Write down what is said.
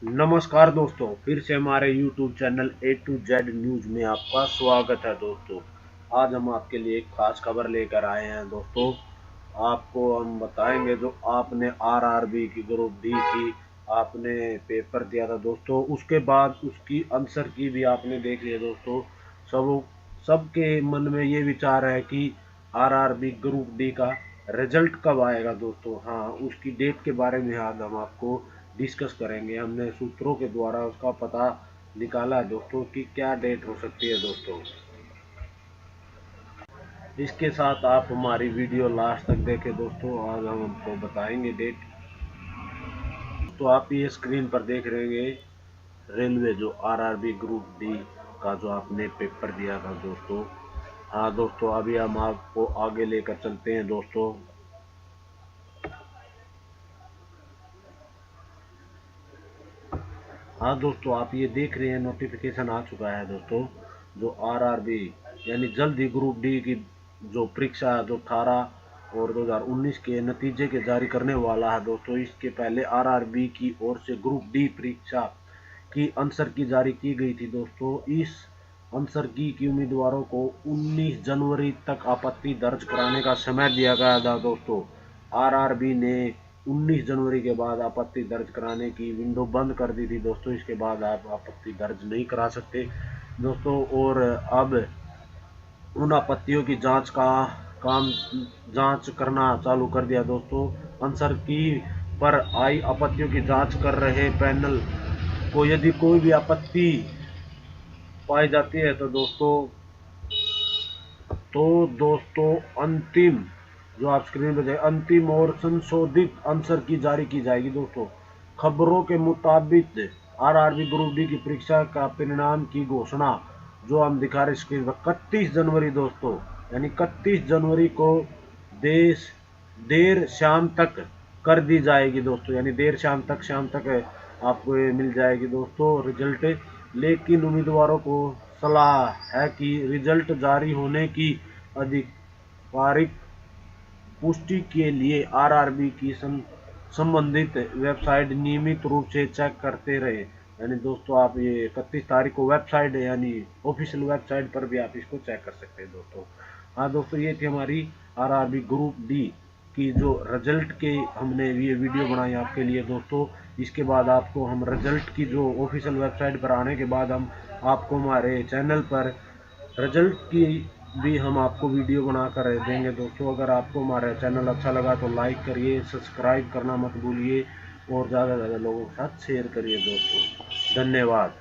नमस्कार दोस्तों, फिर से हमारे YouTube channel A to Z news में आपका स्वागत है दोस्तों। आज हम आपके लिए एक खास खबर लेकर आए हैं दोस्तों। आपको हम बताएंगे जो आपने आरआरबी की ग्रुप डी की आपने पेपर दिया था दोस्तों, उसके बाद उसकी आंसर की भी आपने देख लिया दोस्तों। सब सबके मन में ये विचार है कि आरआरबी ग्रुप डी का रिजल्ट कब आएगा दोस्तों। हाँ, उसकी डेट के बारे में आज हम आपको डिस्कस करेंगे। हमने सूत्रों के द्वारा उसका पता निकाला है दोस्तों कि क्या डेट हो सकती है दोस्तों। इसके साथ आप हमारी वीडियो लास्ट तक देखें दोस्तों, आज हम आपको बताएंगे डेट। तो आप ये स्क्रीन पर देख रहे हैं रेलवे जो आरआरबी ग्रुप डी का जो आपने पेपर दिया था दोस्तों। हाँ दोस्तों, अभी हम आपको आगे लेकर चलते हैं दोस्तों। हाँ दोस्तों, आप ये देख रहे हैं नोटिफिकेशन आ चुका है दोस्तों। जो आरआरबी यानी जल्द ही ग्रुप डी की जो परीक्षा जो 18 और 2019 के नतीजे के जारी करने वाला है दोस्तों। इसके पहले आरआरबी की ओर से ग्रुप डी परीक्षा की आंसर की जारी की गई थी दोस्तों। इस आंसर की उम्मीदवारों को 19 जनवरी तक आपत्ति दर्ज कराने का समय दिया गया था दोस्तों। आरआरबी ने 19 जनवरी के बाद आपत्ति दर्ज कराने की विंडो बंद कर दी थी दोस्तों। इसके बाद आप आपत्ति दर्ज नहीं करा सकते दोस्तों। और अब उन आपत्तियों की जांच का काम जांच करना चालू कर दिया दोस्तों। आंसर की पर आई आपत्तियों की जांच कर रहे पैनल को यदि कोई भी आपत्ति पाई जाती है तो दोस्तों अंतिम जो आप स्क्रीन पर देख अंतिम और संशोधित आंसर की जारी की जाएगी दोस्तों। खबरों के मुताबिक आरआरबी ग्रुप डी की परीक्षा का परिणाम की घोषणा जो हम दिखा रहे स्क्रीन पर 31 जनवरी दोस्तों, यानी 31 जनवरी को देश देर शाम तक कर दी जाएगी दोस्तों। यानी देर शाम तक आपको ये मिल जाएगी दोस्तों रिजल्ट। लेकिन उम्मीदवारों को सलाह है कि रिजल्ट जारी होने की आधिकारिक पुष्टि के लिए आरआरबी की संबंधित वेबसाइट नियमित रूप से चेक करते रहे। यानी दोस्तों आप ये 31 तारीख को वेबसाइट यानी ऑफिशियल वेबसाइट पर भी आप इसको चेक कर सकते हैं दोस्तों। हाँ दोस्तों, ये थी हमारी आरआरबी ग्रुप डी की जो रिजल्ट के हमने ये वीडियो बनाई आपके लिए दोस्तों। इसके बाद आपको हम रिजल्ट की जो ऑफिशियल वेबसाइट पर आने के बाद हम आपको हमारे चैनल पर रिजल्ट की भी हम आपको वीडियो बना कर देंगे दोस्तों। अगर आपको हमारा चैनल अच्छा लगा तो लाइक करिए, सब्सक्राइब करना मत भूलिए और ज़्यादा से ज़्यादा लोगों के साथ शेयर करिए दोस्तों। धन्यवाद।